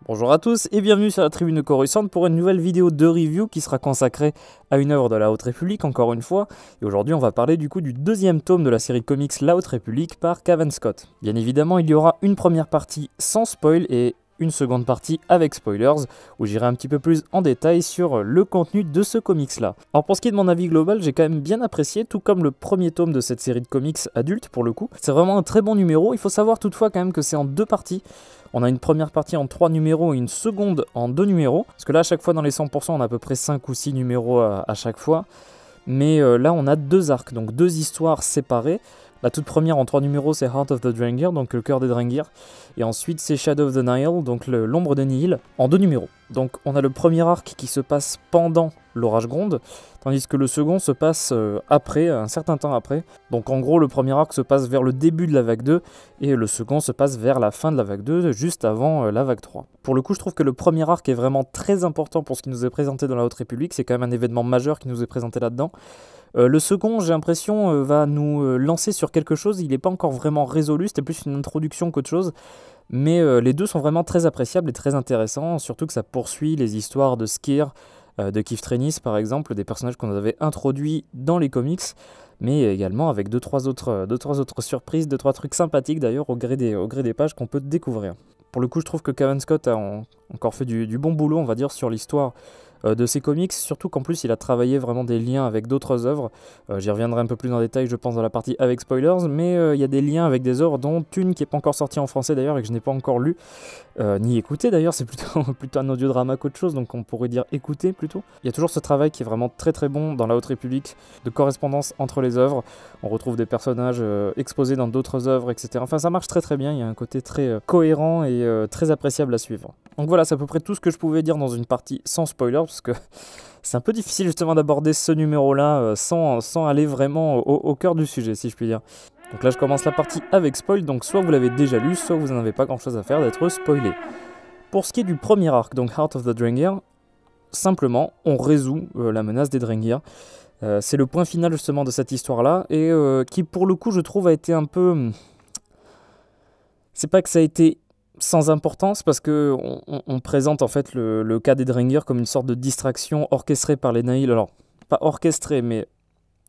Bonjour à tous et bienvenue sur la Tribune de Coruscant pour une nouvelle vidéo de review qui sera consacrée à une œuvre de la Haute République encore une fois. Et aujourd'hui on va parler du coup du deuxième tome de la série de comics La Haute République par Cavan Scott. Bien évidemment il y aura une première partie sans spoil et une seconde partie avec spoilers où j'irai un petit peu plus en détail sur le contenu de ce comics là. Alors pour ce qui est de mon avis global, j'ai quand même bien apprécié, tout comme le premier tome de cette série de comics adulte pour le coup. C'est vraiment un très bon numéro, il faut savoir toutefois quand même que c'est en deux parties. On a une première partie en 3 numéros et une seconde en 2 numéros. Parce que là, à chaque fois, dans les 100%, on a à peu près 5 ou 6 numéros à chaque fois. Mais là, on a deux arcs, donc deux histoires séparées. La toute première en 3 numéros, c'est Heart of the Drengir, donc le cœur des Drengir. Et ensuite, c'est Shadow of the Nihil, donc l'ombre de Nihil, en 2 numéros. Donc on a le premier arc qui se passe pendant l'orage gronde, tandis que le second se passe après, un certain temps après. Donc en gros, le premier arc se passe vers le début de la vague 2, et le second se passe vers la fin de la vague 2, juste avant la vague 3. Pour le coup, je trouve que le premier arc est vraiment très important pour ce qui nous est présenté dans la Haute République, c'est quand même un événement majeur qui nous est présenté là-dedans. Le second, j'ai l'impression, va nous lancer sur quelque chose, il n'est pas encore vraiment résolu, c'était plus une introduction qu'autre chose. Mais les deux sont vraiment très appréciables et très intéressants, surtout que ça poursuit les histoires de Skir, de Keith Trennis par exemple, des personnages qu'on avait introduits dans les comics, mais également avec deux trois autres surprises, 2-3 trucs sympathiques d'ailleurs au gré des pages qu'on peut découvrir. Pour le coup, je trouve que Cavan Scott a encore fait du bon boulot, on va dire, sur l'histoire de ses comics, surtout qu'en plus il a travaillé vraiment des liens avec d'autres œuvres. J'y reviendrai un peu plus en détail je pense dans la partie avec spoilers, mais il y a des liens avec des œuvres dont une qui n'est pas encore sortie en français d'ailleurs et que je n'ai pas encore lu, ni écouté d'ailleurs, c'est plutôt un audiodrama qu'autre chose, donc on pourrait dire écouter plutôt. Il y a toujours ce travail qui est vraiment très très bon dans la Haute République, de correspondance entre les œuvres, on retrouve des personnages exposés dans d'autres œuvres, etc. Enfin ça marche très très bien, il y a un côté très cohérent et très appréciable à suivre. Donc voilà, c'est à peu près tout ce que je pouvais dire dans une partie sans spoiler, parce que c'est un peu difficile justement d'aborder ce numéro-là sans aller vraiment au cœur du sujet, si je puis dire. Donc là, je commence la partie avec spoil, donc soit vous l'avez déjà lu, soit vous n'en avez pas grand-chose à faire d'être spoilé. Pour ce qui est du premier arc, donc Heart of the Drengir, simplement, on résout la menace des Drengir. C'est le point final justement de cette histoire-là, et qui pour le coup, je trouve, a été un peu... C'est pas que ça a été sans importance, parce que on présente en fait le cas des Drengir comme une sorte de distraction orchestrée par les Nihil. Alors, pas orchestrée, mais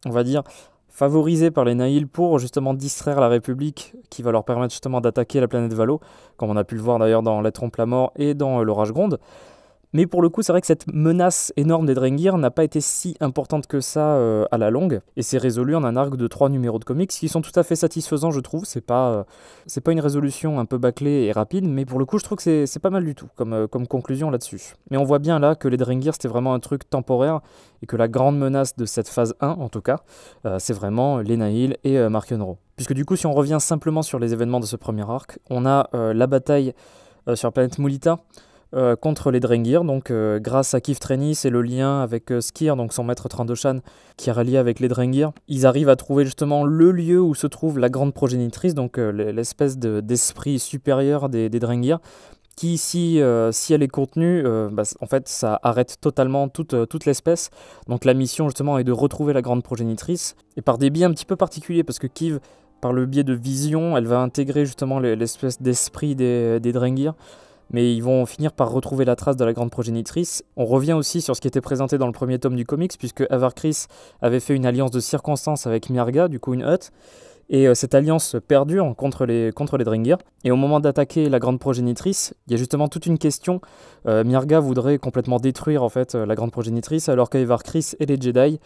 on va dire favorisée par les Nihil pour justement distraire la République, qui va leur permettre justement d'attaquer la planète Valo, comme on a pu le voir d'ailleurs dans La Trompe la Mort et dans l'Orage Gronde. Mais pour le coup, c'est vrai que cette menace énorme des Drengir n'a pas été si importante que ça à la longue, et c'est résolu en un arc de 3 numéros de comics qui sont tout à fait satisfaisants, je trouve. C'est pas une résolution un peu bâclée et rapide, mais pour le coup, je trouve que c'est pas mal du tout comme conclusion là-dessus. Mais on voit bien là que les Drengir, c'était vraiment un truc temporaire, et que la grande menace de cette phase 1, en tout cas, c'est vraiment les Nihil et Mark-Yonro. Puisque du coup, si on revient simplement sur les événements de ce premier arc, on a la bataille sur la planète Mulita, contre les Drengir, donc grâce à Keith Trennis et le lien avec Skir, donc son maître Trandoshan, qui est rallié avec les Drengir, ils arrivent à trouver justement le lieu où se trouve la grande progénitrice, donc l'espèce d'esprit supérieur des Drengir, qui, si elle est contenue, en fait, ça arrête totalement toute l'espèce. Donc la mission, justement, est de retrouver la grande progénitrice, et par des biais un petit peu particuliers, parce que Keith, par le biais de vision, elle va intégrer justement l'espèce d'esprit des Drengir, mais ils vont finir par retrouver la trace de la grande progénitrice. On revient aussi sur ce qui était présenté dans le premier tome du comics, puisque Avar-Kriss avait fait une alliance de circonstances avec Myarga, du coup une Hutt, et cette alliance perdure contre les Drengir. Et au moment d'attaquer la grande progénitrice, il y a justement toute une question. Myarga voudrait complètement détruire en fait la grande progénitrice, alors qu'Avar-Kriss et les Jedi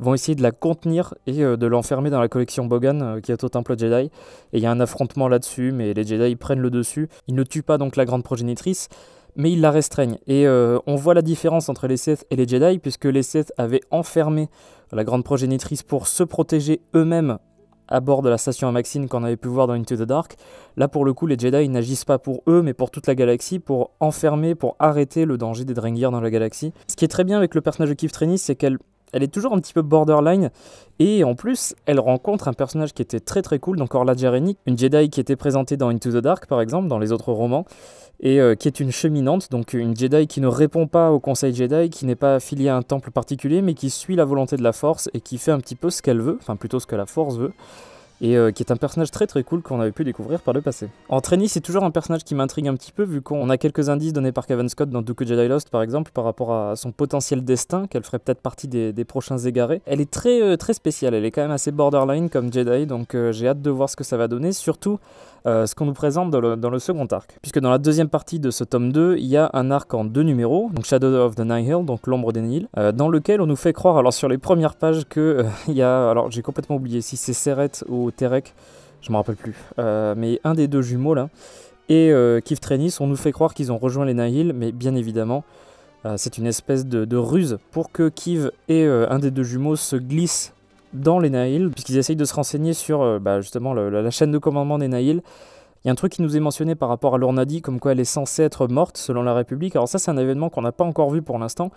vont essayer de la contenir et de l'enfermer dans la collection Bogan qui est au temple Jedi. Et il y a un affrontement là-dessus, mais les Jedi prennent le dessus. Ils ne tuent pas donc la grande progénitrice, mais ils la restreignent. Et on voit la différence entre les Sith et les Jedi, puisque les Sith avaient enfermé la grande progénitrice pour se protéger eux-mêmes à bord de la station Amaxine qu'on avait pu voir dans Into the Dark. Là, pour le coup, les Jedi n'agissent pas pour eux, mais pour toute la galaxie, pour enfermer, pour arrêter le danger des Drengir dans la galaxie. Ce qui est très bien avec le personnage de Keith Trennis, c'est qu'elle est toujours un petit peu borderline, et en plus, elle rencontre un personnage qui était très très cool, donc Orla Jareni, une Jedi qui était présentée dans Into the Dark, par exemple, dans les autres romans, et qui est une cheminante, donc une Jedi qui ne répond pas au Conseil Jedi, qui n'est pas affiliée à un temple particulier, mais qui suit la volonté de la Force, et qui fait un petit peu ce qu'elle veut, enfin plutôt ce que la Force veut. et qui est un personnage très très cool qu'on avait pu découvrir par le passé. En Trenny, c'est toujours un personnage qui m'intrigue un petit peu, vu qu'on a quelques indices donnés par Cavan Scott dans Dooku Jedi Lost par exemple, par rapport à son potentiel destin, qu'elle ferait peut-être partie des prochains égarés. Elle est très spéciale, elle est quand même assez borderline comme Jedi, donc j'ai hâte de voir ce que ça va donner, surtout ce qu'on nous présente dans le second arc. Puisque dans la deuxième partie de ce tome 2, il y a un arc en 2 numéros, donc Shadow of the Nihil, donc l'ombre des Nihil, dans lequel on nous fait croire, alors sur les premières pages, que il y a, alors j'ai complètement oublié si c'est Seret ou Terek, je me rappelle plus, mais un des deux jumeaux là, et Keeve Trennis, on nous fait croire qu'ils ont rejoint les Nihil, mais bien évidemment, c'est une espèce de ruse pour que Keeve et un des deux jumeaux se glissent dans les Nihil, puisqu'ils essayent de se renseigner sur justement la chaîne de commandement des Nihil. Il y a un truc qui nous est mentionné par rapport à Lornadi, comme quoi elle est censée être morte selon la République. Alors ça, c'est un événement qu'on n'a pas encore vu pour l'instant.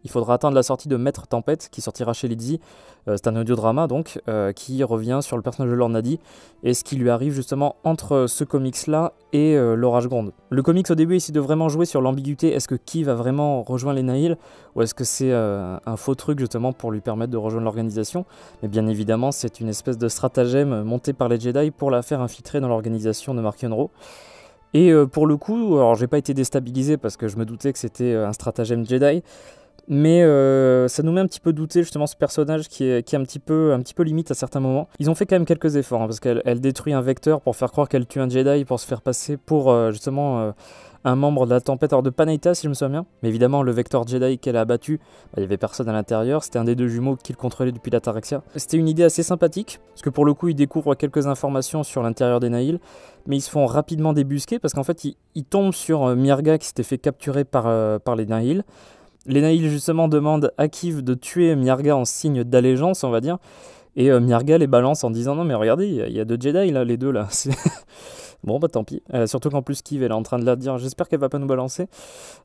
Il faudra attendre la sortie de Maître Tempête, qui sortira chez Lizzie. C'est un audiodrama, donc, qui revient sur le personnage de Lornadi et ce qui lui arrive justement entre ce comics-là et l'Orage Gronde. Le comics, au début, essaie de vraiment jouer sur l'ambiguïté. Est-ce que Keeve va vraiment rejoindre les Nihil, ou est-ce que c'est un faux truc, justement, pour lui permettre de rejoindre l'organisation? Mais bien évidemment, c'est une espèce de stratagème monté par les Jedi pour la faire infiltrer dans l'organisation de Mark Yonro. Et pour le coup, alors j'ai pas été déstabilisé parce que je me doutais que c'était un stratagème Jedi, mais ça nous met un petit peu douter justement ce personnage qui est un petit peu limite à certains moments. Ils ont fait quand même quelques efforts, hein, parce qu'elle détruit un vecteur pour faire croire qu'elle tue un Jedi, pour se faire passer pour justement un membre de la tempête, alors de Paneita si je me souviens bien. Mais évidemment le vecteur Jedi qu'elle a abattu, il n'y avait personne à l'intérieur, c'était un des deux jumeaux qui le contrôlait depuis la Taraxia. C'était une idée assez sympathique, parce que pour le coup ils découvrent quelques informations sur l'intérieur des Nihil, mais ils se font rapidement débusquer, parce qu'en fait ils tombent sur Mirga qui s'était fait capturer par les Nihil. Les Nihil justement demandent à Keeve de tuer Mirga en signe d'allégeance, on va dire, et Mirga les balance en disant non mais regardez, il y a deux Jedi là, les deux là. Bon bah tant pis, surtout qu'en plus Keeve elle est en train de la dire, j'espère qu'elle va pas nous balancer.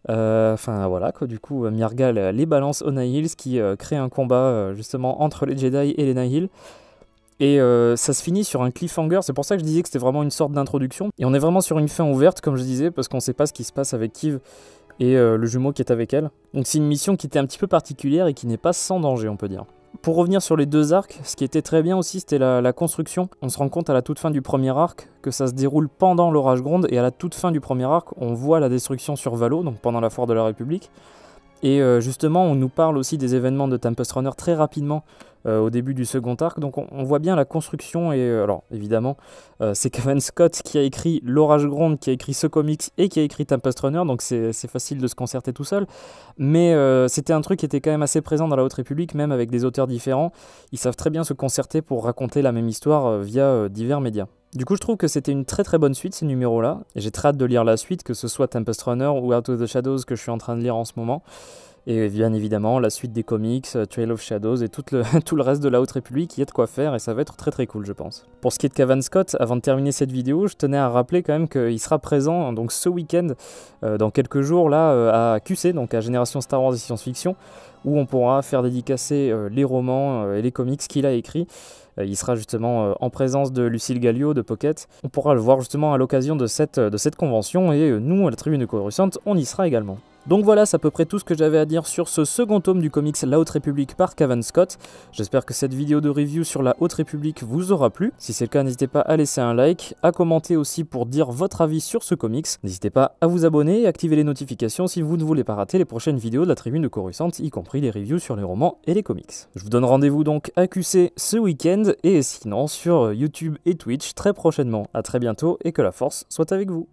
Enfin voilà quoi, du coup Mirga les balance aux Nihil, ce qui crée un combat justement entre les Jedi et les Nihil. Et ça se finit sur un cliffhanger, c'est pour ça que je disais que c'était vraiment une sorte d'introduction. Et on est vraiment sur une fin ouverte comme je disais, parce qu'on sait pas ce qui se passe avec Keeve et le jumeau qui est avec elle. Donc c'est une mission qui était un petit peu particulière et qui n'est pas sans danger, on peut dire. Pour revenir sur les deux arcs, ce qui était très bien aussi, c'était la construction. On se rend compte à la toute fin du premier arc que ça se déroule pendant l'Orage Gronde, et à la toute fin du premier arc, on voit la destruction sur Valo, donc pendant la foire de la République. Et justement, on nous parle aussi des événements de Tempest Runner très rapidement au début du second arc, donc on voit bien la construction. Et alors évidemment, c'est Cavan Scott qui a écrit l'Orage Gronde, qui a écrit ce comics et qui a écrit Tempest Runner, donc c'est facile de se concerter tout seul. Mais c'était un truc qui était quand même assez présent dans la Haute République, même avec des auteurs différents. Ils savent très bien se concerter pour raconter la même histoire via divers médias. Du coup, je trouve que c'était une très bonne suite, ces numéros-là. Et j'ai très hâte de lire la suite, que ce soit Tempest Runner ou Out of the Shadows que je suis en train de lire en ce moment. Et bien évidemment, la suite des comics, Trail of Shadows et tout le reste de la Haute République, il y a de quoi faire et ça va être très cool, je pense. Pour ce qui est de Cavan Scott, avant de terminer cette vidéo, je tenais à rappeler quand même qu'il sera présent donc ce week-end, dans quelques jours, là, à QC, donc à Génération Star Wars et Science Fiction, où on pourra faire dédicacer les romans et les comics qu'il a écrits. Il sera justement en présence de Lucille Gallio de Pocket. On pourra le voir justement à l'occasion de cette convention, et nous, à la Tribune Coruscant, on y sera également. Donc voilà, c'est à peu près tout ce que j'avais à dire sur ce second tome du comics La Haute République par Cavan Scott. J'espère que cette vidéo de review sur La Haute République vous aura plu. Si c'est le cas, n'hésitez pas à laisser un like, à commenter aussi pour dire votre avis sur ce comics. N'hésitez pas à vous abonner et activer les notifications si vous ne voulez pas rater les prochaines vidéos de la Tribune de Coruscant, y compris les reviews sur les romans et les comics. Je vous donne rendez-vous donc à QC ce week-end, et sinon sur YouTube et Twitch très prochainement. A très bientôt et que la force soit avec vous.